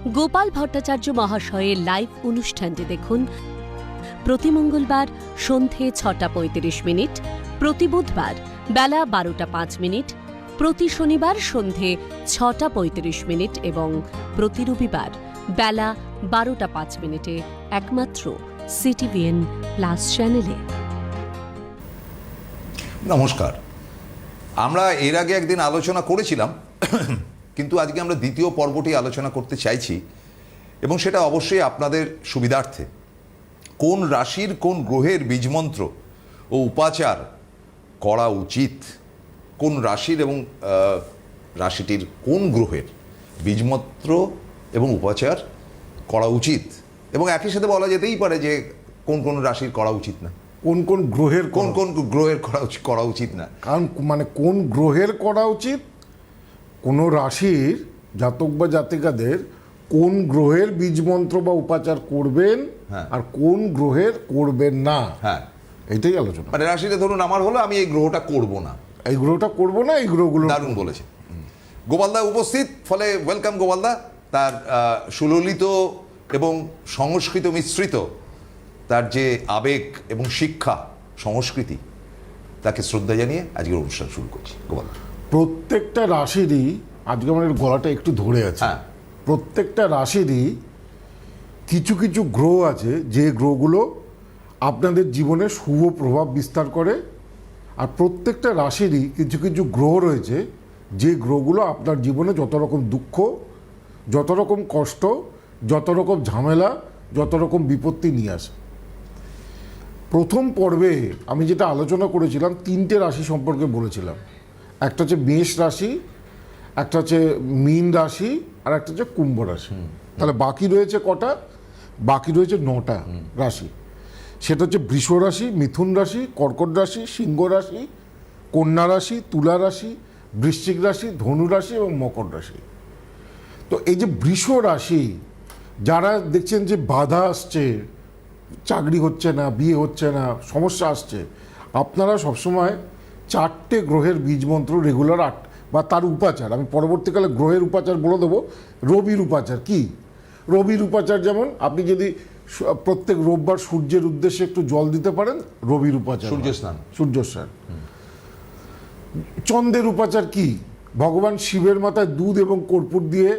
গোপাল ভট্টাচার্য মহাশয়ের লাইভ অনুষ্ঠানটি দেখুন প্রতি মঙ্গলবার সন্ধে 6:35, প্রতি বুধবার বেলা 12:05, প্রতি শনিবার সন্ধে 6:35 এবং প্রতি রবিবার বেলা 12:05 একমাত্র সিটিভিএন প্লাস চ্যানেলে। নমস্কার। আমরা এর আগে একদিন আলোচনা করেছিলাম, কিন্তু আজকে আমরা দ্বিতীয় পর্বটি আলোচনা করতে চাইছি এবং সেটা অবশ্যই আপনাদের সুবিধার্থে। কোন রাশির কোন গ্রহের বীজমন্ত্র ও উপাচার করা উচিত, কোন রাশির এবং রাশিটির কোন গ্রহের বীজমন্ত্র এবং উপাচার করা উচিত, এবং একই সাথে বলা যেতেই পারে যে কোন কোন রাশির করা উচিত না, কোন কোন গ্রহের করা উচিত না। কারণ মানে কোন গ্রহের করা উচিত, কোন রাশির জাতক বা জাতিকাদের কোন গ্রহের বীজমন্ত্র বা উপাচার করবেন আর কোন গ্রহের করবেন না, হ্যাঁ এটাই আলোচনা। মানে রাশিটা ধরুন আমার হলো, আমি এই গ্রহটা করব না, এই গ্রহটা করব না, এই গ্রহগুলো। দারুণ বলেছে গোপালদা উপস্থিত, ফলে ওয়েলকাম গোপালদা। তার সুললিত এবং সংস্কৃত মিশ্রিত তার যে আবেগ এবং শিক্ষা সংস্কৃতি, তাকে শ্রদ্ধা জানিয়ে আজকের অনুষ্ঠান শুরু করছি। গোপালদা, প্রত্যেকটা রাশিরই, আজকে আমার গলাটা একটু ধরে আছে, প্রত্যেকটা রাশিরই কিছু কিছু গ্রহ আছে যে গ্রহগুলো আপনাদের জীবনে শুভ প্রভাব বিস্তার করে, আর প্রত্যেকটা রাশিরই কিছু কিছু গ্রহ রয়েছে যে গ্রহগুলো আপনার জীবনে যত রকম দুঃখ, যত রকম কষ্ট, যত রকম ঝামেলা, যত রকম বিপত্তি নিয়ে আসে। প্রথম পর্বে আমি যেটা আলোচনা করেছিলাম, তিনটে রাশি সম্পর্কে বলেছিলাম। একটা হচ্ছে মেষ রাশি, একটা হচ্ছে মীন রাশি, আর একটা হচ্ছে কুম্ভ রাশি। তাহলে বাকি রয়েছে কটা? বাকি রয়েছে 9টা রাশি। সেটা হচ্ছে বৃষ রাশি, মিথুন রাশি, কর্কট রাশি, সিংহ রাশি, কন্যা রাশি, তুলা রাশি, বৃশ্চিক রাশি, ধনু রাশি এবং মকর রাশি। তো এই যে বৃষ রাশি, যারা দেখছেন যে বাধা আসছে, চাকরি হচ্ছে না, বিয়ে হচ্ছে না, সমস্যা আসছে, আপনারা সবসময় 4টে গ্রহের বীজমন্ত্র রেগুলার বা তার উপাচার, আমি পরবর্তীকালে গ্রহের উপাচার বলে দেবো। রবির উপাচার কি? রবির উপাচার যেমন আপনি যদি প্রত্যেক রোববার সূর্যের উদ্দেশ্যে একটু জল দিতে পারেন, রবির উপাচার, সূর্যস্নান। চন্দ্রের উপাচার কি? ভগবান শিবের মাথায় দুধ এবং কর্পূর দিয়ে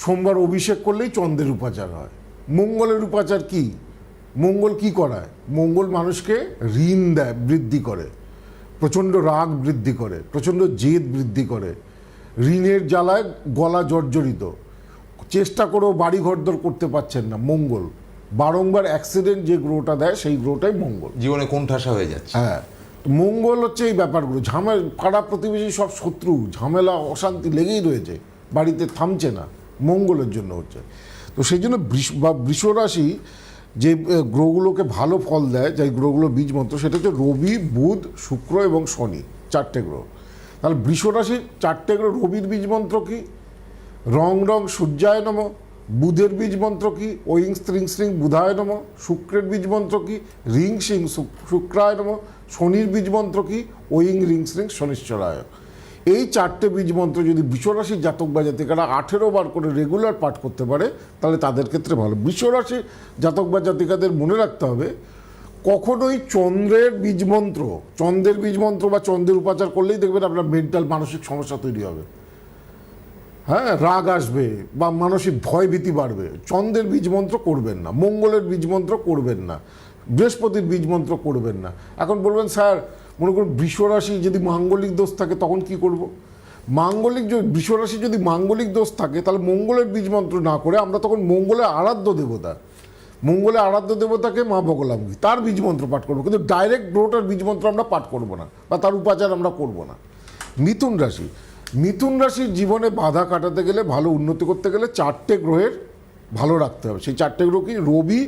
সোমবার অভিষেক করলেই চন্দ্রের উপাচার হয়। মঙ্গলের উপাচার কি? মঙ্গল কি করায়? মঙ্গল মানুষকে ঋণ দেয়, বৃদ্ধি করে, প্রচণ্ড রাগ বৃদ্ধি করে, প্রচণ্ড জেদ বৃদ্ধি করে, ঋণের জ্বালায় গলা জর্জরিত, চেষ্টা করেও বাড়ি ঘরদর করতে পারছেন না, মঙ্গল। বারংবার অ্যাক্সিডেন্ট যে গ্রহটা দেয় সেই গ্রহটাই মঙ্গল। জীবনে কোণঠাসা হয়ে যাচ্ছে। হ্যাঁ, মঙ্গল হচ্ছে এই ব্যাপারগুলো। ঝামেলা, পাড়া প্রতিবেশী সব শত্রু, ঝামেলা, অশান্তি লেগেই রয়েছে, বাড়িতে থামছে না, মঙ্গলের জন্য হচ্ছে। তো সেই জন্য বৃষ রাশি যে গ্রহগুলোকে ভালো ফল দেয়, যে গ্রহগুলো বীজমন্ত্র, সেটা হচ্ছে রবি, বুধ, শুক্র এবং শনি, 4টে গ্রহ। তাহলে বৃষ রাশির 4টে গ্রহ। রবির বীজমন্ত্র কি? রং রং সূর্যায় নম। বুধের বীজমন্ত্র কি? ওইং স্ত্রিং স্ত্রিং বুধায় নম। শুক্রের বীজমন্ত্র কি? রিং সিং শুক্রায় নম। শনির বীজমন্ত্র কি? ওইং রিং স্ত্রিং শনিশ্চরায়। এই 4টে বীজমন্ত্র যদি বৃষরাশির জাতক বা জাতিকারা 18 বার করে রেগুলার পাঠ করতে পারে, তাহলে তাদের ক্ষেত্রে ভালো। বৃষরাশির জাতক বা জাতিকাদের মনে রাখতে হবে, কখনোই চন্দ্রের বীজমন্ত্র বা চন্দ্রের উপাচার করলেই দেখবেন আপনার মেন্টাল, মানসিক সমস্যা তৈরি হবে। হ্যাঁ, রাগ আসবে বা মানসিক ভয় ভীতি বাড়বে। চন্দ্রের বীজমন্ত্র করবেন না, মঙ্গলের বীজমন্ত্র করবেন না, বৃহস্পতির বীজমন্ত্র করবেন না। এখন বলবেন স্যার, মনে করুন বৃষরাশি যদি মাঙ্গলিক দোষ থাকে তখন কি করব? বৃষরাশি যদি মাঙ্গলিক দোষ থাকে, তাহলে মঙ্গলের বীজমন্ত্র না করে আমরা তখন মঙ্গলের আরাধ্য দেবতাকে মা বগলামুখী, তার বীজমন্ত্র পাঠ করবো, কিন্তু ডাইরেক্ট গ্রহটার বীজমন্ত্র আমরা পাঠ করব না বা তার উপাচার আমরা করব না। মিথুন রাশির জীবনে বাধা কাটাতে গেলে, ভালো উন্নতি করতে গেলে 4টে গ্রহের ভালো রাখতে হবে। সেই 4টে গ্রহ কি? রবি,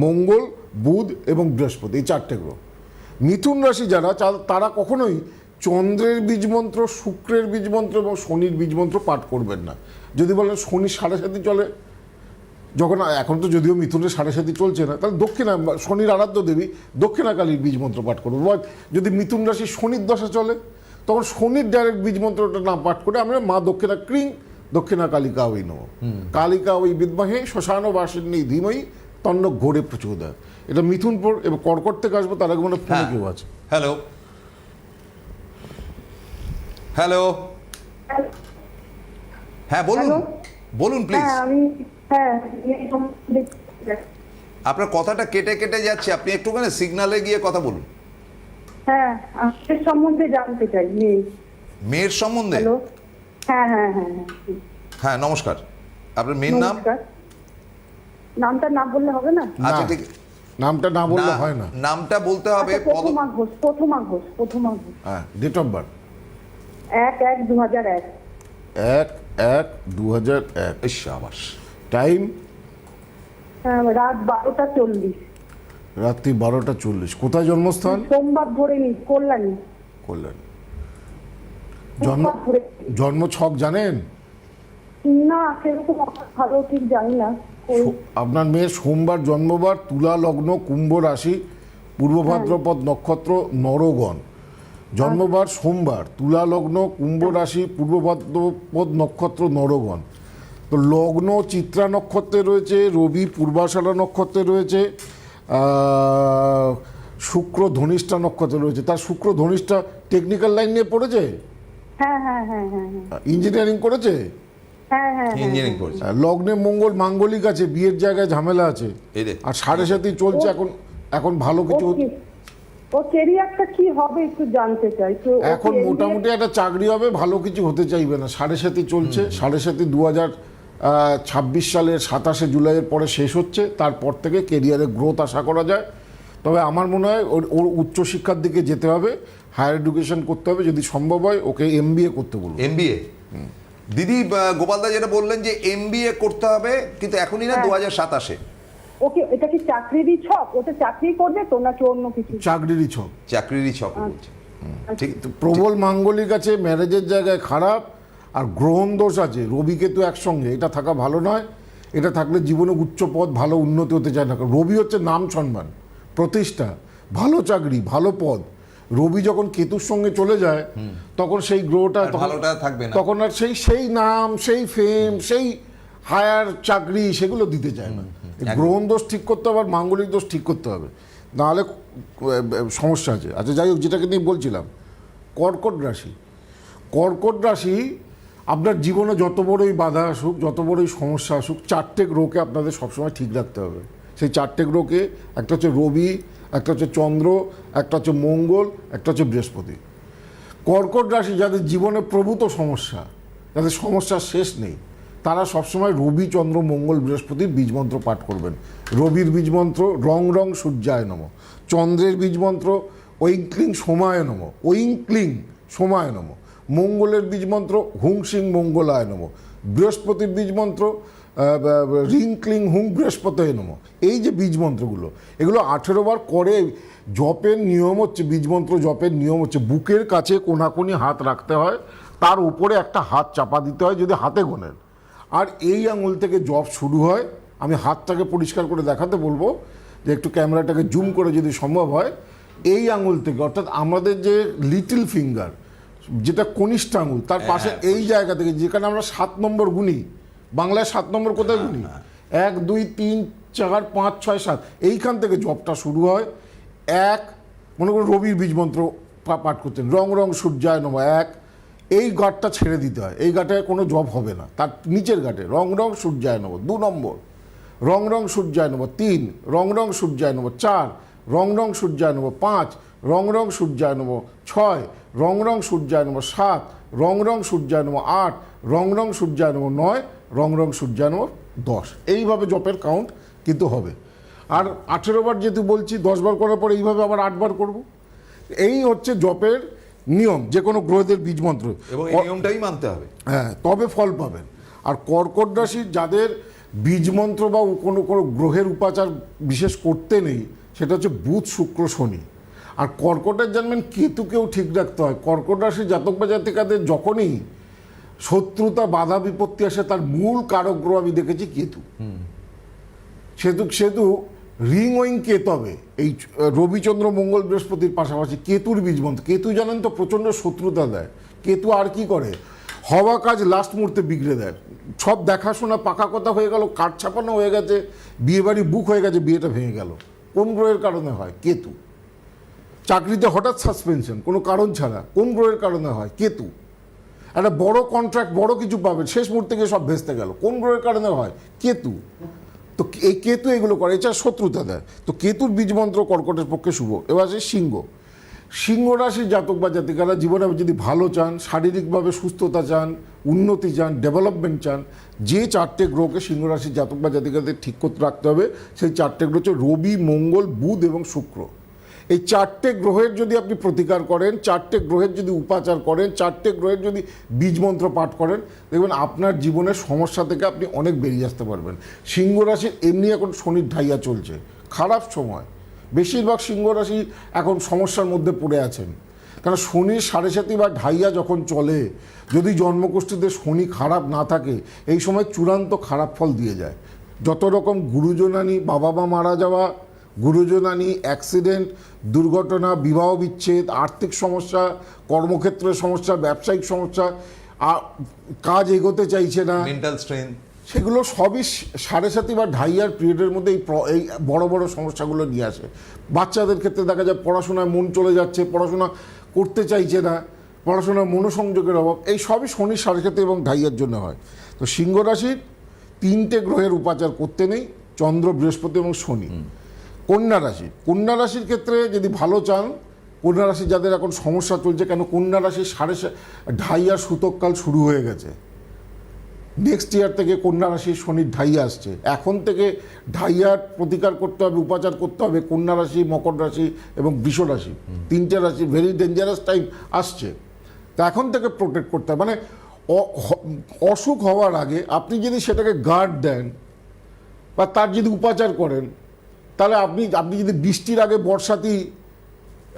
মঙ্গল, বুধ এবং বৃহস্পতি, এই 4টে গ্রহ। মিথুন রাশি যারা, তারা কখনোই চন্দ্রের বীজমন্ত্র, শুক্রের বীজমন্ত্র এবং শনির বীজমন্ত্র পাঠ করবেন না। যদি বলেন শনি 7.5 চলে, যখন এখন তো যদিও মিথুনের 7.5 চলছে না, তাহলে শনির আরাধ্য দেবী দক্ষিণাকালীর বীজমন্ত্র পাঠ করবো। যদি মিথুন রাশি শনির দশা চলে, তখন শনির ডাইরেক্ট বীজমন্ত্রটা না পাঠ করে আমরা মা দক্ষিণা ক্রিং দক্ষিণা কালিকা ওই নম, কালিকা ওই বিদ্মহে শ্মশান বাসিনী ধীমহি তন্ন ঘোরে প্রচোদয়াৎ। এটা মিথুনপুর এবং কর্কট থেকে আসবো, তার আগে মানে ফোনে কেউ আছে। হ্যালো হ্যালো, হ্যাঁ বলুন হ্যালো? বলুন প্লিজ। হ্যাঁ আমি এই সম্বন্ধে আপনার কথাটা কেটে কেটে যাচ্ছে, আপনি একটুখানি সিগনালে গিয়ে কথা বলুন। হ্যাঁ এর সম্বন্ধে জানতে চাই। মেয়ের সম্বন্ধে? হ্যালো, হ্যাঁ হ্যাঁ হ্যাঁ হ্যাঁ হ্যাঁ নমস্কার, আপনার মেয়ের নাম? নমস্কার। নামটা না বললে হবে না? আচ্ছা না, ঠিক, নামটা না বললে হয় না। নামটা বলতে হবে। আচ্ছা, প্রথমা ঘোষ, প্রথমা ঘোষ, প্রথমা ঘোষ। হ্যাঁ, ডেট অফ বার্থ 1/1/2001। 1/1/2001। সাবাস। টাইম রাত 12:40। রাত্রি 12:40। কোথায় জন্মস্থান? সোমবার ধরে নি, কল্যাণী। কল্যাণী। জন্ম সোমবার ধরে। জন্ম ছক জানেন? না সেরকম ভালো ঠিক জানি না। আপনার মেয়ের সোমবার জন্মবার, তুলা লগ্ন, কুম্ভ রাশি, পূর্ব ভাদ্রপদ নক্ষত্র, নরগণ। জন্মবার সোমবার, তুলা লগ্ন, কুম্ভ রাশি, পূর্ব ভাদ্রপদ নক্ষত্র, নরগণ। তো লগ্ন চিত্রা নক্ষত্রে রয়েছে, রবি পূর্বাষাঢ়া নক্ষত্রে রয়েছে, শুক্র ধনিষ্ঠা নক্ষত্রে রয়েছে। তার শুক্র ধনিষ্ঠা টেকনিক্যাল লাইন নিয়ে পড়েছে, হ্যাঁ হ্যাঁ হ্যাঁ হ্যাঁ ইঞ্জিনিয়ারিং করেছে। হ্যাঁ হ্যাঁ ইঞ্জিনিয়ারিং করেছে। লগ্নে মঙ্গল মাঙ্গলিক আছে, বিয়ের জায়গায় ঝামেলা আছে, এই রে। আর 7.5 চলছে। এখন এখন ভালো কিছু ও ক্যারিয়ারটা কি হবে একটু জানতে চাই তো। এখন মোটামুটি একটা চাকরি হবে, ভালো কিছু হতে চাইবে না। 7.5 চলছে, 7.5 2026 সালের 27 জুলাইয়ের পরে শেষ হচ্ছে। তারপর থেকে কেরিয়ারে গ্রোথ আশা করা যায়। তবে আমার মনে হয় ওর উচ্চশিক্ষার দিকে যেতে হবে, হায়ার এডুকেশন করতে হবে, যদি সম্ভব হয় ওকে MBA করতে বলবো। MBA? দিদি গোপালদা যেটা বললেন যে MBA করতে হবে, কিন্তু এখনই না, 2027-এ। ওকে এটা কি চাকরিরই ছক? ওটা চাকরি করবে তো নাকি অন্য কিছু? চাকরিরই ছক। চাকরিরই ছক বলছে। ঠিক। প্রবল মাঙ্গলিক আছে, ম্যারেজের জায়গায় খারাপ, আর গ্রহণ দোষ আছে, রবি কেতু একসঙ্গে। এটা থাকা ভালো নয়। এটা থাকলে জীবনে উচ্চ পদ, ভালো উন্নতি হতে চায় না। রবি হচ্ছে নাম সম্মান, প্রতিষ্ঠা, ভালো চাকরি, ভালো পদ। রবি যখন কেতুর সঙ্গে চলে যায় তখন সেই গ্রহটা ভালোটা থাকবে না, তখন আর সেই নাম, সেই ফেম, সেই হায়ার চাকরি সেগুলো দিতে চায় না। গ্রহণ দোষ ঠিক করতে হবে, আর মাঙ্গলিক দোষ ঠিক করতে হবে, নাহলে সমস্যা আছে। আচ্ছা যাই হোক, যেটাকে নিয়ে বলছিলাম, কর্কট রাশি। কর্কট রাশি আপনার জীবনে যত বড়ই বাধা আসুক, যত বড়ই সমস্যা আসুক, 4টে গ্রহকে আপনাদের সবসময় ঠিক রাখতে হবে। সেই 4টে গ্রহকে, একটা হচ্ছে রবি, একটা হচ্ছে চন্দ্র, একটা হচ্ছে মঙ্গল, একটা হচ্ছে বৃহস্পতি। কর্কট রাশি যাদের জীবনে প্রভূত সমস্যা, যাদের সমস্যার শেষ নেই, তারা সবসময় রবি, চন্দ্র, মঙ্গল, বৃহস্পতির বীজমন্ত্র পাঠ করবেন। রবির বীজমন্ত্র রং রং সূর্যায় নম, চন্দ্রের বীজমন্ত্র ঐঙ্ক্লিং সোমায় নম, ঐঙ্ক্লিং সোমায় নম, মঙ্গলের বীজমন্ত্র হুং সিং মঙ্গলায় নম, বৃহস্পতির বীজমন্ত্র রিং ক্লিং হুং বৃহস্পতয়ে নম। এই যে বীজমন্ত্রগুলো, এগুলো 18 বার করে। জপের নিয়ম হচ্ছে, বীজমন্ত্র জপের নিয়ম হচ্ছে, বুকের কাছে কোনাকুনি হাত রাখতে হয়, তার উপরে একটা হাত চাপা দিতে হয় যদি হাতে গোনেন, আর এই আঙুল থেকে জপ শুরু হয়। আমি হাতটাকে পরিষ্কার করে দেখাতে বলবো, যে একটু ক্যামেরাটাকে জুম করে যদি সম্ভব হয়, এই আঙুল থেকে, অর্থাৎ আমাদের যে লিটল ফিঙ্গার, যেটা কনিষ্ঠ আঙুল, তার পাশে এই জায়গা থেকে, যেখানে আমরা 7 নম্বর গুনি, বাংলায় 7 নম্বর কোথায় গুনি, 1 2 3 4 5 6 7, এইখান থেকে জপটা শুরু হয়। মনে করুন রবির বীজমন্ত্র পাঠ করতেন, রং রং সূর্যায় নম 1, এই গাঁটটা ছেড়ে দিতে হয়, এই গাঁটে কোনো জপ হবে না, তার নিচের গাঁটে রং রং সূর্যায় নম 2 নম্বর, রং রং সূর্যায় নম 3, রং রং সূর্যায় নম 4, রং রং সূর্যায় নম 5, রং রং সূর্যায় নম 6, রং রং সূর্যায় নম 7, রং রং সূর্যায় নম 8, রং রং সূর্যায় নম 9, রং রং সূর্যায় নম 10। এইভাবে জপের কাউন্ট কিন্তু হবে। আর 18 বার যেহেতু বলছি, 10 বার করার পর এইভাবে আবার 8 বার করব। এই হচ্ছে জপের নিয়ম, যে কোনো গ্রহদের বীজমন্ত্র, এবং এই নিয়মটাই মানতে হবে। হ্যাঁ, তবে ফল পাবেন। আর কর্কট রাশির যাদের বীজমন্ত্র বা কোনো কোনো গ্রহের উপাচার বিশেষ করতে নেই, সেটা হচ্ছে বুধ, শুক্র, শনি। আর কর্কটের জানবেন কেতুকেও ঠিক রাখতে হয়। কর্কট রাশির জাতক বা জাতিকাদের যখনই শত্রুতা, বাধা, বিপত্তি আসে, তার মূল কারক গ্রহ আমি দেখেছি কেতু। সেতু রিং ওয়িং কেতু হবে, এই রবিচন্দ্র মঙ্গল বৃহস্পতির পাশাপাশি কেতুর বীজমন্ত্র। কেতু জানেন তো প্রচণ্ড শত্রুতা দেয়। কেতু আর কি করে, হওয়া কাজ লাস্ট মুহূর্তে বিগড়ে দেয়। সব দেখাশোনা পাকা কথা হয়ে গেল, কাঠ ছাপানো হয়ে গেছে, বিয়ে বাড়ি বুক হয়ে গেছে, বিয়েটা ভেঙে গেল। কোন গ্রহের কারণে হয়? কেতু। চাকরিতে হঠাৎ সাসপেনশন কোনো কারণ ছাড়া, কোন গ্রহের কারণে হয়? কেতু। একটা বড় কন্ট্রাক্ট, বড় কিছু পাবেন, শেষ মুহূর্তে গিয়ে সব ভেস্তে গেল, কোন গ্রহের কারণে হয়? কেতু। তো এই কেতু এগুলো করে, এছাড়া শত্রুতা দেয়। তো কেতুর বীজমন্ত্র কর্কটের পক্ষে শুভ। এবার আছে সিংহ। সিংহ রাশির জাতক বা জাতিকারা জীবনে যদি ভালো চান, শারীরিকভাবে সুস্থতা চান, উন্নতি চান, ডেভেলপমেন্ট চান, যে 4টে গ্রহকে সিংহ রাশির জাতক বা জাতিকাদের ঠিক করতে রাখতে হবে, সেই 4টে গ্রহ হচ্ছে রবি, মঙ্গল, বুধ এবং শুক্র। এই 4টে গ্রহের যদি আপনি প্রতিকার করেন, 4টে গ্রহের যদি উপাচার করেন, 4টে গ্রহের যদি বীজমন্ত্র পাঠ করেন, দেখবেন আপনার জীবনের সমস্যা থেকে আপনি অনেক বেরিয়ে আসতে পারবেন। সিংহ রাশির এমনি এখন শনির ঢাইয়া চলছে, খারাপ সময়। বেশিরভাগ সিংহ রাশি এখন সমস্যার মধ্যে পড়ে আছেন, কারণ শনির 7.5 বা ঢাইয়া যখন চলে, যদি জন্মকুষ্ঠিতে শনি খারাপ না থাকে, এই সময় চূড়ান্ত খারাপ ফল দিয়ে যায়। যত রকম গুরুজনানি, বাবা মা মারা যাওয়া, গুরুজনানি, অ্যাক্সিডেন্ট, দুর্ঘটনা, বিবাহ বিচ্ছেদ, আর্থিক সমস্যা, কর্মক্ষেত্রের সমস্যা, ব্যবসায়িক সমস্যা, কাজ এগোতে চাইছে না, মেন্টাল স্ট্রেন, সেগুলো সবই 7.5 বা ঢাইয়ার পিরিয়ডের মধ্যে এই বড় বড় সমস্যাগুলো নিয়ে আসে। বাচ্চাদের ক্ষেত্রে দেখা যায় পড়াশোনায় মন চলে যাচ্ছে, পড়াশোনা করতে চাইছে না, পড়াশোনার মনোসংযোগের অভাব, এই সবই শনির 7.5 এবং ঢাইয়ার জন্য হয়। তো সিংহ রাশির 3টে গ্রহের উপাচার করতে নেই, চন্দ্র, বৃহস্পতি এবং শনি। কন্যা রাশির ক্ষেত্রে যদি ভালো চান, কন্যা রাশি যাদের এখন সমস্যা চলছে, কেন কন্যা রাশির 7.5 সূতককাল শুরু হয়ে গেছে। নেক্সট ইয়ার থেকে কন্যা রাশির শনির ঢাইয়া আসছে। এখন থেকে ঢাইয়ার প্রতিকার করতে হবে, উপাচার করতে হবে। কন্যা রাশি, মকর রাশি এবং বৃষ রাশি, 3টে রাশি ভেরি ডেঞ্জারাস টাইম আসছে। তা এখন থেকে প্রোটেক্ট করতে হবে। মানে অসুখ হওয়ার আগে আপনি যদি সেটাকে গার্ড দেন বা তার যদি উপাচার করেন, তাহলে আপনি যদি বৃষ্টির আগে বর্ষাতি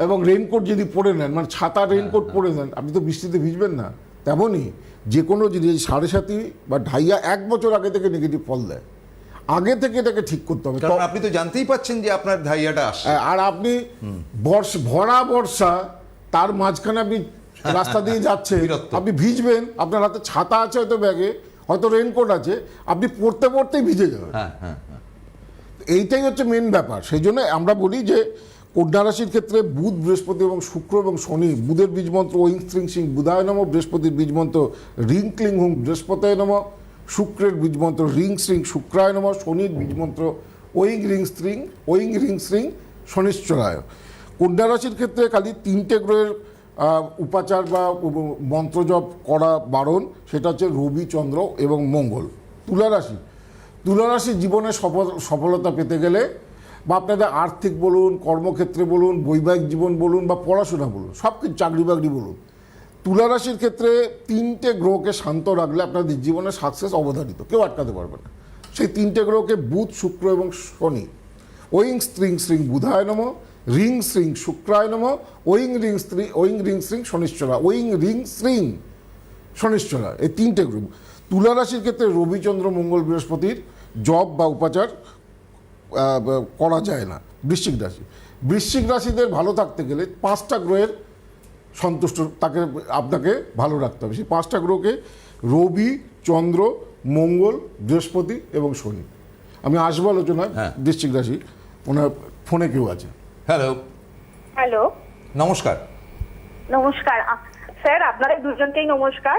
এবং রেইনকোট যদি পরে নেন, মানে ছাতা রেইনকোট পরে নেন, আপনি তো বৃষ্টিতে ভিজবেন না। তেমনই যে কোনো জিনিস 7.5 বা ঢাইয়া 1 বছর আগে থেকে নেগেটিভ ফল দেয়। আগে থেকে এটাকে ঠিক করতে হবে। কারণ আপনি তো জানতেই পাচ্ছেন যে আপনার ঢাইয়াটা আসছে। আর আপনি ভরা বর্ষা, তার মাঝখানে আপনি রাস্তা দিয়ে যাচ্ছেন, আপনি ভিজবেন, আপনার হাতে ছাতা আছে হয়তো, ব্যাগে হয়তো রেইনকোট আছে, আপনি পড়তে পড়তেই ভিজে যাবেন। এইটাই হচ্ছে মেন ব্যাপার। সেই জন্য আমরা বলি যে কন্যা রাশির ক্ষেত্রে বুধ, বৃহস্পতি এবং শুক্র এবং শনি। বুধের বীজমন্ত্র ওইং স্ত্রিং সিং বুধায় নম, বৃহস্পতির বীজমন্ত্র রিং ক্লিং হুং বৃহস্পতায় নম, শুক্রের বীজমন্ত্র রিং শ্রিং শুক্রায় নম, শনির বীজমন্ত্র ওইং রিং শ্রিং শনিশ্চরায়। কন্যা রাশির ক্ষেত্রে খালি 3টে গ্রহের উপাচার বা মন্ত্রজপ করা বারণ, সেটা হচ্ছে রবি, চন্দ্র এবং মঙ্গল। তুলা রাশির জীবনে সফলতা পেতে গেলে, বা আপনাদের আর্থিক বলুন, কর্মক্ষেত্রে বলুন, বৈবাহিক জীবন বলুন, বা পড়াশোনা বলুন, সব কিছু, চাকরি বাকরি বলুন, তুলা রাশির ক্ষেত্রে 3টে গ্রহকে শান্ত রাখলে আপনাদের জীবনে সাকসেস অবধারিত, কেউ আটকাতে পারবে না। সেই 3টে গ্রহকে বুধ, শুক্র এবং শনি। ওইং স্ত্রিং শ্রিং বুধায় নম, রিং শ্রিং শুক্রায় নম, ওইং রিং শ্রিং শনিশ্চরা, ওইং রিং শ্রিং শনিশ্চরা। এই 3টে গ্রহ। তুলা রাশির ক্ষেত্রে রবি, চন্দ্র, মঙ্গল, বৃহস্পতির জপ বা উপাচার করা যায় না। বৃশ্চিক রাশিদের ভালো থাকতে গেলে 5টা গ্রহের আপনাকে ভালো রাখতে হবে। সেই 5টা গ্রহকে রবি, চন্দ্র, মঙ্গল, বৃহস্পতি এবং শনি। আমি আসবো আলোচনায়। বৃশ্চিক রাশি, ওনার ফোনে কেউ আছে। হ্যালো, নমস্কার। নমস্কার স্যার, আপনাদের দুজনকেই নমস্কার।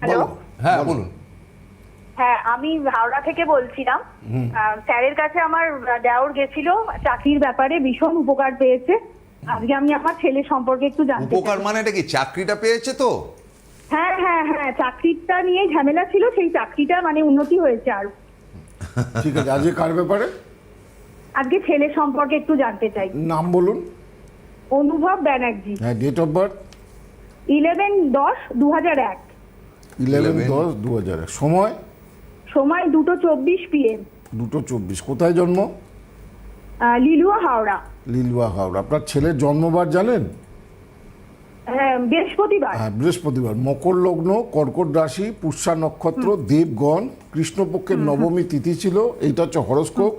হ্যালো, হ্যাঁ বলুন। হ্যাঁ, আমি হাওড়া থেকে বলছিলাম। স্যারের কাছে আমার দেওর গেছিল, চাকরির ব্যাপারে ভীষণ উপকার পেয়েছে। আজকে আমি আমার ছেলে সম্পর্কে একটু জানতে চাই। উপকার মানে এটা কি, চাকরিটা পেয়েছে তো? হ্যাঁ হ্যাঁ হ্যাঁ, চাকরিটা নিয়ে ঝামেলা ছিল, সেই চাকরিটা মানে উন্নতি হয়েছে। আর ঠিক আছে, আজকে কার ব্যাপারে? আজকে ছেলে সম্পর্কে একটু জানতে চাই। নাম বলুন। অনুভব ব্যানার্জি। হ্যাঁ, ডেট অফ বার্থ 11/10/2001। 11/10/2001। সময় 2:24 PM। 2:24। কোথায় জন্ম? লিলুয়া, হাওড়া। আপনার ছেলের জন্মবার জানেন? হ্যাঁ, বৃহস্পতিবার। হ্যাঁ, বৃহস্পতিবার। মকর লগ্ন, কর্কট রাশি, পুষ্যা নক্ষত্র, দেবগণ, কৃষ্ণপক্ষের নবমী তিথি ছিল। এইটা হচ্ছে হরস্কোপ।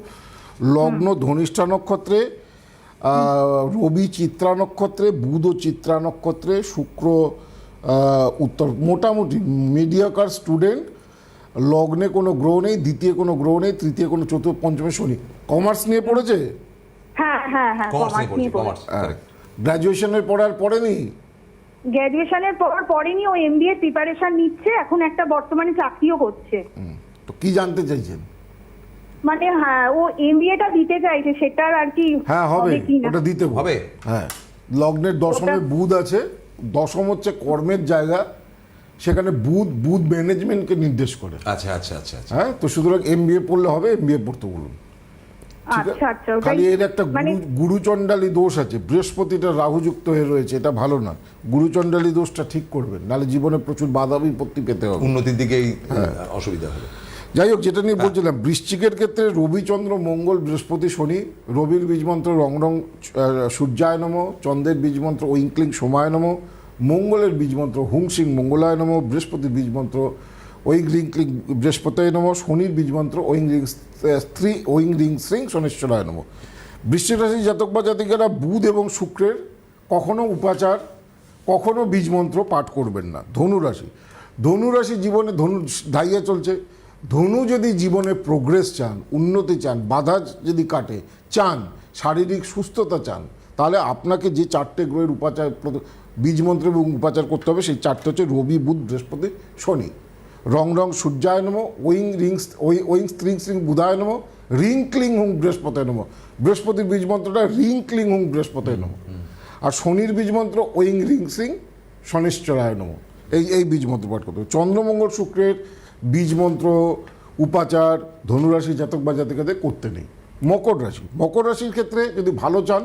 লগ্ন ধনিষ্ঠা নক্ষত্রে, রবি চিত্রা নক্ষত্রে, বুধ ও চিত্রা নক্ষত্রে, শুক্র উত্তর মোটামুটি মিডিয়াকার স্টুডেন্ট, লগ্নে কোনো গ্রহ নেই, দ্বিতীয় কোনো গ্রহ নেই, তৃতীয় কোনো চতুর্থ পঞ্চমে শনি। কমার্স নিয়ে পড়েছে? হ্যাঁ হ্যাঁ হ্যাঁ, কমার্স কমার্স নিয়ে নিয়ে পড়ছে, পড়েছে। কমার্স। গ্র্যাজুয়েশনের পরে আর পড়েনি? গ্র্যাজুয়েশনের পর পড়েনি, ও এমবিএ প্রিপারেশন নিচ্ছে, এখন একটা বর্তমানে চাকরিও করছে। তো কি জানতে চাইছেন? মানে হ্যাঁ, ও এমবিএটা দিতে চাইছে, সেটার আর কি হ্যাঁ হবে, কিনা। ওটা দিতে হবে। হ্যাঁ, লগ্নের দশমে বুধ আছে, দশম হচ্ছে কর্মের জায়গা, সেখানে বুধ বুধ ম্যানেজমেন্টকে নির্দেশ করে। আচ্ছা আচ্ছা আচ্ছা আচ্ছা। হ্যাঁ, তো সুতরাং এমবিএ পড়লে হবে, এমবিএ পড়তে বলুন। ঠিক আছে? আচ্ছা আচ্ছা, ওটাই খালি এর একটা মানে গুরুচণ্ডালী দোষ আছে, বৃহস্পতিটা রাহুযুক্ত হয়ে রয়েছে, এটা ভালো না। গুরুচণ্ডালী দোষটা ঠিক করবেন, নাহলে জীবনে প্রচুর বাধা বিপত্তি পেতে হবে। উন্নতির দিকেই অসুবিধা হবে। যাই হোক, যেটা নিয়ে বলছিলাম, বৃশ্চিকের ক্ষেত্রে রবি চন্দ্র মঙ্গল বৃহস্পতি শনি। রবির বীজমন্ত্র রং রং সূর্যায় নম, চন্দ্রের বীজমন্ত্র ঐঙ্ক্লিং সোমায় নম, মঙ্গলের বীজমন্ত্র হুং সিং মঙ্গলায় নম, বৃহস্পতির বীজমন্ত্র ঐং রিং ক্লিং বৃহস্পতয় নম, শনির বীজমন্ত্র ঐং রিং শ্রিং শনিশ্বরায় নম। বৃশ্চিক রাশি জাতক বা জাতিকারা বুধ এবং শুক্রের কখনো উপাচার, কখনো বীজমন্ত্র পাঠ করবেন না। ধনুরাশি, ধনুরাশি জীবনে ধনু ধাইয়া চলছে। ধনু যদি জীবনে প্রোগ্রেস চান, উন্নতি চান, বাধা যদি কাটে চান, শারীরিক সুস্থতা চান, তাহলে আপনাকে যে চারটে গ্রহের উপাচার বীজমন্ত্র এবং উপাচার করতে হবে, সেই চারটে হচ্ছে রবি বুধ বৃহস্পতি শনি। রং রং সূর্যায় নম, ওইং স্ত্রিং শ্রিং বুধায় নম, রিং ক্লিং হুং বৃহস্পতি নম। বৃহস্পতির বীজমন্ত্রটা রিং ক্লিং হুং বৃহস্পতি নম। আর শনির বীজমন্ত্র ওইং রিং সিং শনিশ্চরায় নম। এই বীজমন্ত্র পাঠ করতে হবে। চন্দ্রমঙ্গল শুক্রের বীজমন্ত্র উপাচার ধনুরাশি জাতক বা জাতিকাদের করতে নেই। মকর রাশি, মকর রাশির ক্ষেত্রে যদি ভালো চান,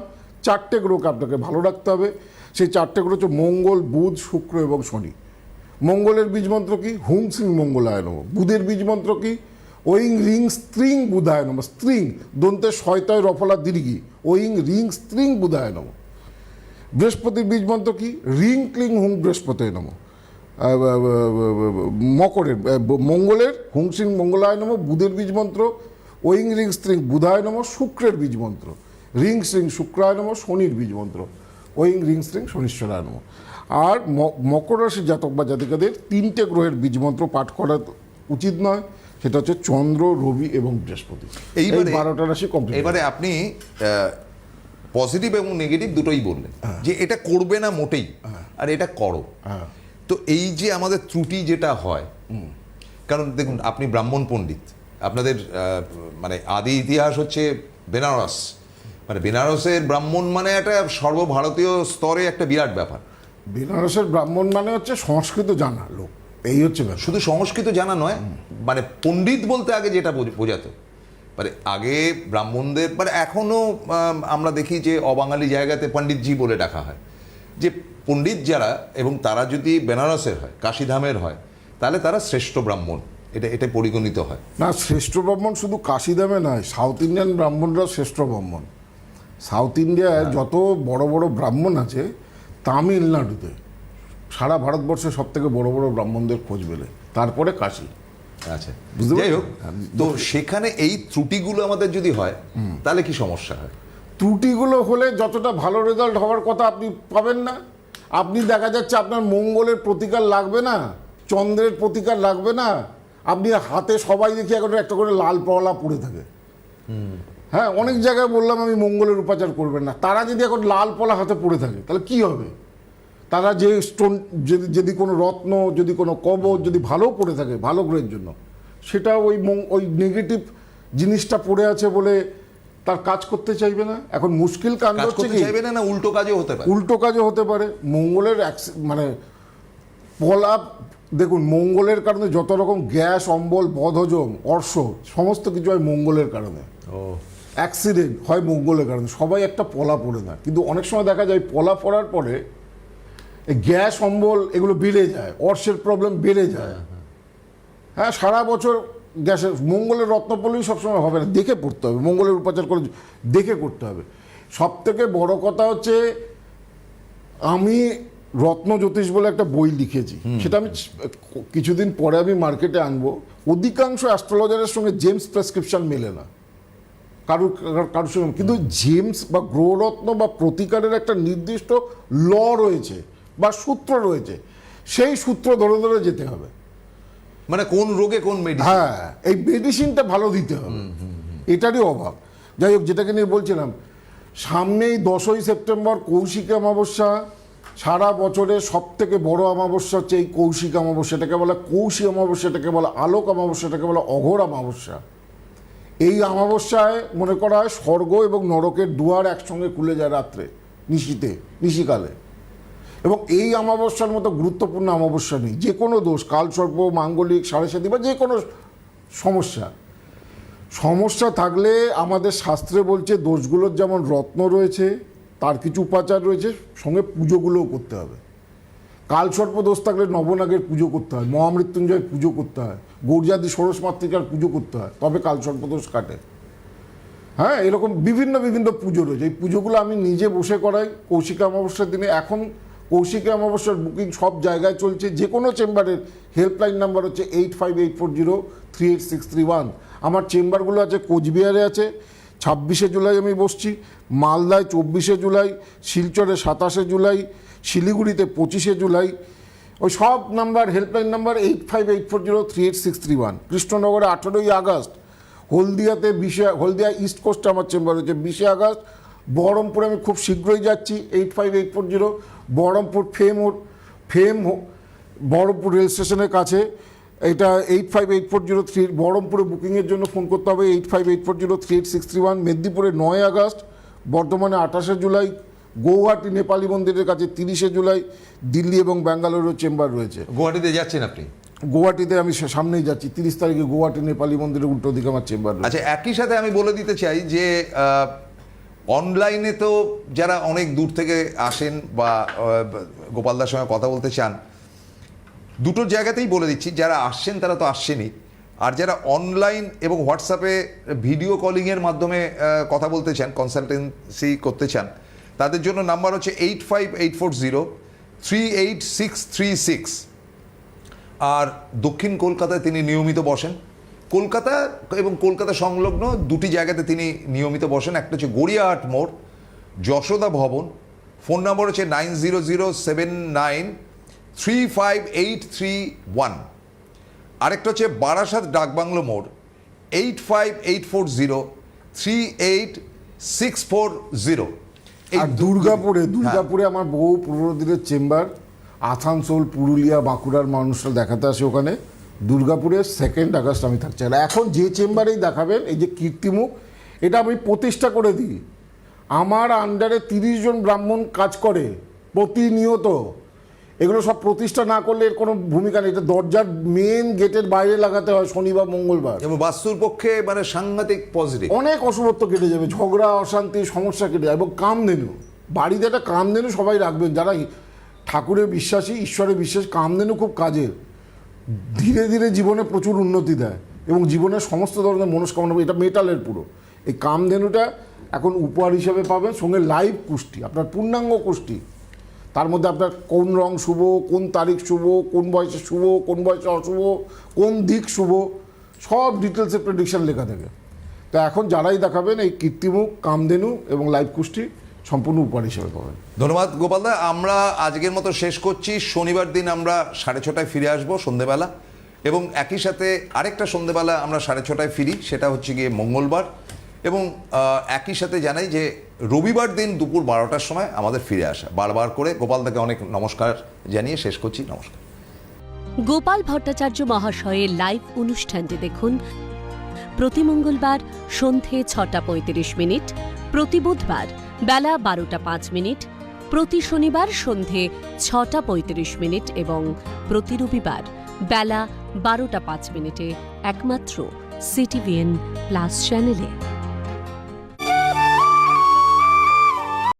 চারটে গ্রহকে আপনাকে ভালো রাখতে হবে। সেই চারটে গ্রহ হচ্ছে মঙ্গল, বুধ, শুক্র এবং শনি। মঙ্গলের বীজমন্ত্র কি? হুং সিং মঙ্গলায় নম। বুধের বীজমন্ত্র কি? ওইং রিং স্ত্রিং বুধায় নম। স্ত্রিং দন্তে শয়তয় রফলা দীর্ঘি, ওইং রিং স্ত্রিং বুধায় নম। বৃহস্পতির বীজমন্ত্র কি? রিং ক্লিং হুং বৃহস্পতয় নম। মকরের মঙ্গলের হুং সিং মঙ্গলায় নম। বুধের বীজমন্ত্র ওইং রিং স্ত্রিং বুধায় নম। শুক্রের বীজমন্ত্র রিং স্ত্রিং শুক্রায় নম। শনির বীজমন্ত্র ওইং রিং স্ত্রিং শনিশ্বরায় নম। আর মকর রাশির জাতক বা জাতিকাদের তিনটে গ্রহের বীজমন্ত্র পাঠ করা উচিত নয়, সেটা হচ্ছে চন্দ্র, রবি এবং বৃহস্পতি। এই 12টা রাশি কমপ্লিট। এবারে আপনি পজিটিভ এবং নেগেটিভ দুটোই বললেন, যে এটা করবে না মোটেই, আর এটা করো। তো এই যে আমাদের ত্রুটি যেটা হয়, কারণ দেখুন আপনি ব্রাহ্মণ পণ্ডিত, আপনাদের মানে আদি ইতিহাস হচ্ছে বেনারস, মানে বেনারসের ব্রাহ্মণ মানে একটা সর্বভারতীয় স্তরে একটা বিরাট ব্যাপার। বেনারসের ব্রাহ্মণ মানে হচ্ছে সংস্কৃত জানা লোক, এই হচ্ছে ব্যাপার। শুধু সংস্কৃত জানা নয়, মানে পণ্ডিত বলতে আগে যেটা বোঝাতো, মানে আগে ব্রাহ্মণদের, মানে এখনো আমরা দেখি যে অবাঙালি জায়গাতে পণ্ডিতজি বলে ডাকা হয়, যে পণ্ডিত যারা, এবং তারা যদি বেনারসের হয়, কাশীধামের হয়, তাহলে তারা শ্রেষ্ঠ ব্রাহ্মণ, এটা পরিগণিত হয়। না, শ্রেষ্ঠ ব্রাহ্মণ শুধু কাশীধামে নয়, সাউথ ইন্ডিয়ান ব্রাহ্মণরাও শ্রেষ্ঠ ব্রাহ্মণ। সাউথ ইন্ডিয়ায় যত বড় বড় ব্রাহ্মণ আছে, তামিলনাড়ুতে সারা ভারতবর্ষে সব থেকে বড় বড় ব্রাহ্মণদের খোঁজ মেলে, তারপরে কাশী। আচ্ছা, বুঝতে যাই হোক, পারছেন? তো সেখানে এই ত্রুটিগুলো আমাদের যদি হয়, তাহলে কি সমস্যা হয়? ত্রুটিগুলো হলে যতটা ভালো রেজাল্ট হওয়ার কথা আপনি পাবেন না। আপনি দেখা যাচ্ছে আপনার মঙ্গলের প্রতিকার লাগবে না, চন্দ্রের প্রতিকার লাগবে না, আপনি হাতে সবাই দেখি এখন একটা করে লাল পলা পড়ে থাকে। হ্যাঁ, অনেক জায়গায় বললাম আমি মঙ্গলের উপাচার করবেন না, তারা যদি এখন লাল পলা হাতে পড়ে থাকে তাহলে কি হবে? তারা যে স্টোন, যদি কোনো রত্ন, যদি কোনো কবচ যদি ভালো পড়ে থাকে ভালো গ্রহের জন্য, সেটা ওই নেগেটিভ জিনিসটা পড়ে আছে বলে তার কাজ করতে চাইবে না। এখন মুশকিল কাণ্ড কাজ হচ্ছে করতে কি, চাইবে না, না উল্টো কাজও হতে পারে। উল্টো কাজও হতে পারে। মঙ্গলের মানে পলা, দেখুন মঙ্গলের কারণে যত রকম গ্যাস, অম্বল, বদহজম, অর্শ, সমস্ত কিছু হয় মঙ্গলের কারণে। অ্যাক্সিডেন্ট হয় মঙ্গলের কারণে। সবাই একটা পলা পড়ে না, কিন্তু অনেক সময় দেখা যায় পলা পড়ার পরে গ্যাস, অম্বল এগুলো বেড়ে যায়, অর্শের প্রবলেম বেড়ে যায়। হ্যাঁ, সারা বছর গ্যাসের, মঙ্গলের রত্ন পড়লেই সবসময় হবে না, দেখে পড়তে হবে, মঙ্গলের উপাচার করে দেখে করতে হবে। সব থেকে বড় কথা হচ্ছে, আমি রত্ন জ্যোতিষ বলে একটা বই লিখেছি, সেটা আমি কিছুদিন পরে আমি মার্কেটে আনবো। অধিকাংশ অ্যাস্ট্রোলজারের সঙ্গে জেমস প্রেসক্রিপশন মেলে না কারোর সঙ্গে, কিন্তু জেমস বা গ্রহরত্ন বা প্রতিকারের একটা নির্দিষ্ট ল রয়েছে বা সূত্র রয়েছে, সেই সূত্র ধরে ধরে যেতে হবে। মানে কোন রোগে কোন মেডিসিন। হ্যাঁ, এই মেডিসিনটা ভালো দিতে হবে, এটারই অভাব। যাই হোক, যেটাকে নিয়ে বলছিলাম, সামনেই 10ই সেপ্টেম্বর কৌশিকী অমাবস্যা। সারা বছরের সব থেকে বড় অমাবস্যা হচ্ছে এই কৌশিক অমাবস্যা। এটাকে বলে কৌশিক অমাবস্যা, এটাকে বলে আলোক অমাবস্যা, এটাকে বলে অঘোর অমাবস্যা। এই অমাবস্যায় মনে করা হয় স্বর্গ এবং নরকের দুয়ার একসঙ্গে খুলে যায় রাত্রে, নিশিকালে। এবং এই অমাবস্যার মতো গুরুত্বপূর্ণ অমাবস্যা নেই। যে কোনো দোষ, কালসর্প, মাঙ্গলিক, সাড়ে বা যে কোনো সমস্যা থাকলে আমাদের শাস্ত্রে বলছে দোষগুলোর যেমন রত্ন রয়েছে, তার কিছু উপাচার রয়েছে, সঙ্গে পুজোগুলোও করতে হবে। কালসর্প দোষ থাকলে নবনাগের পুজো করতে হয়, মহামৃত্যুঞ্জয় পুজো করতে হয়, গৌরজাদি ষোড়শ মাতৃকার পুজো করতে হয়, তবে কালসর্প দোষ কাটে। হ্যাঁ, এরকম বিভিন্ন বিভিন্ন পুজো রয়েছে। এই পুজোগুলো আমি নিজে বসে করাই কৌশিকী অমাবস্যার দিনে। এখন কৌশিকী অমাবস্যার বুকিং সব জায়গায় চলছে। যে কোনো চেম্বারের হেল্পলাইন নাম্বার হচ্ছে 8584038631। আমার চেম্বারগুলো আছে কোচবিহারে আছে 26শে জুলাই আমি বসছি, মালদায় 24শে জুলাই, শিলচরে 27শে জুলাই, শিলিগুড়িতে 25শে জুলাই। ওই সব নাম্বার, হেল্পলাইন নাম্বার 8584038631। কৃষ্ণনগরে 18ই আগস্ট, হলদিয়াতে হলদিয়া ইস্ট কোস্টে আমার চেম্বার হচ্ছে 20শে আগস্ট। বহরমপুরে আমি খুব শীঘ্রই যাচ্ছি 85840, বহরমপুর বহরমপুর রেল স্টেশনের কাছে। এটা 858403। বহরমপুরে বুকিংয়ের জন্য ফোন করতে হবে 8584038631। মেদিনীপুরে 9 আগস্ট, বর্ধমানে 28শে জুলাই, গৌহাটি নেপালি মন্দিরের কাছে 30শে জুলাই, দিল্লি এবং ব্যাঙ্গালোরের চেম্বার রয়েছে। গুয়াহাটিতে যাচ্ছেন আপনি? গুয়াহাটিতে আমি সামনেই যাচ্ছি, 30 তারিখে গুয়াহাটি নেপালি মন্দিরের উল্টো দিকে আমার চেম্বার রয়েছে। আচ্ছা, একই সাথে আমি বলে দিতে চাই যে অনলাইনে তো যারা অনেক দূর থেকে আসেন বা গোপালদার সঙ্গে কথা বলতে চান, দুটো জায়গাতেই বলে দিচ্ছি, যারা আসছেন তারা তো আসছেনই, আর যারা অনলাইন এবং হোয়াটসঅ্যাপে ভিডিও কলিংয়ের মাধ্যমে কথা বলতে চান, কনসালটেন্সি করতে চান, তাদের জন্য নাম্বার হচ্ছে 8584038636। আর দক্ষিণ কলকাতায় তিনি নিয়মিত বসেন। কলকাতা এবং কলকাতা সংলগ্ন দুটি জায়গাতে তিনি নিয়মিত বসেন। একটা হচ্ছে গড়িয়াহাট মোড়, যশোদা ভবন। ফোন নম্বর হচ্ছে 9007935831। আরেকটা হচ্ছে বারাসাত ডাকবাংলো মোড়, 8584038640। আর দুর্গাপুরে আমার বহু পুরোনো দিনের চেম্বার। আসানসোল, পুরুলিয়া, বাঁকুড়ার মানুষরা দেখাতে আসে ওখানে। দুর্গাপুরে 2 আগস্ট আমি থাকছি। আর এখন যে চেম্বারেই দেখাবেন, এই যে কীর্তিমুখ, এটা আমি প্রতিষ্ঠা করে দিই। আমার আন্ডারে 30 জন ব্রাহ্মণ কাজ করে প্রতিনিয়ত। এগুলো সব প্রতিষ্ঠা না করলে এর কোনো ভূমিকা নেই। এটা দরজার মেন গেটের বাইরে লাগাতে হয় শনিবার মঙ্গলবার। এবং বাস্তুর পক্ষে মানে সাংঘাতিক পজিটিভ, অনেক অশুভত্ব কেটে যাবে, ঝগড়া অশান্তি সমস্যা কেটে যাবে। এবং কামধেনু, বাড়িতে একটা কামধেনু সবাই রাখবেন যারা ঠাকুরের বিশ্বাসী, ঈশ্বরের বিশ্বাস। কামধেনু খুব কাজের, ধীরে ধীরে জীবনে প্রচুর উন্নতি দেয় এবং জীবনের সমস্ত ধরনের মনস্কামনা, এটা মেটালের পুরো। এই কামধেনুটা এখন উপহার হিসেবে পাবেন, সঙ্গে লাইভ কুষ্টি, আপনার পূর্ণাঙ্গ কুষ্টি। তার মধ্যে আপনার কোন রং শুভ, কোন তারিখ শুভ, কোন বয়সে শুভ, কোন বয়সে অশুভ, কোন দিক শুভ, সব ডিটেলসে প্রেডিকশন লেখা থাকে। তো এখন যারাই দেখাবেন এই কীর্তিমুখ, কামধেনু এবং লাইভ কুষ্টি সম্পূর্ণ উপহার হিসেবে পাবেন। ধন্যবাদ গোপালদা। আমরা আজকের মতো শেষ করছি। শনিবার দিন আমরা 6:30 ফিরে আসবো সন্ধেবেলা, এবং একই সাথে আরেকটা সন্ধেবেলা আমরা 6:30 ফিরি, সেটা হচ্ছে গিয়ে মঙ্গলবার। এবং একই সাথে জানাই যে রবিবার দিন দুপুর 12টার সময় আমাদের ফিরে আসা। বারবার করে গোপালদাকে অনেক নমস্কার জানিয়ে শেষ করছি। নমস্কার। গোপাল ভট্টাচার্য মহাশয়ের লাইভ অনুষ্ঠানটি দেখুন প্রতি মঙ্গলবার সন্ধে 6:35, প্রতি বুধবার বেলা 12:05, প্রতি শনিবার সন্ধে 6:35 এবং প্রতি রবিবার বেলা 12:05 একমাত্র CTVN+ চ্যানেলে।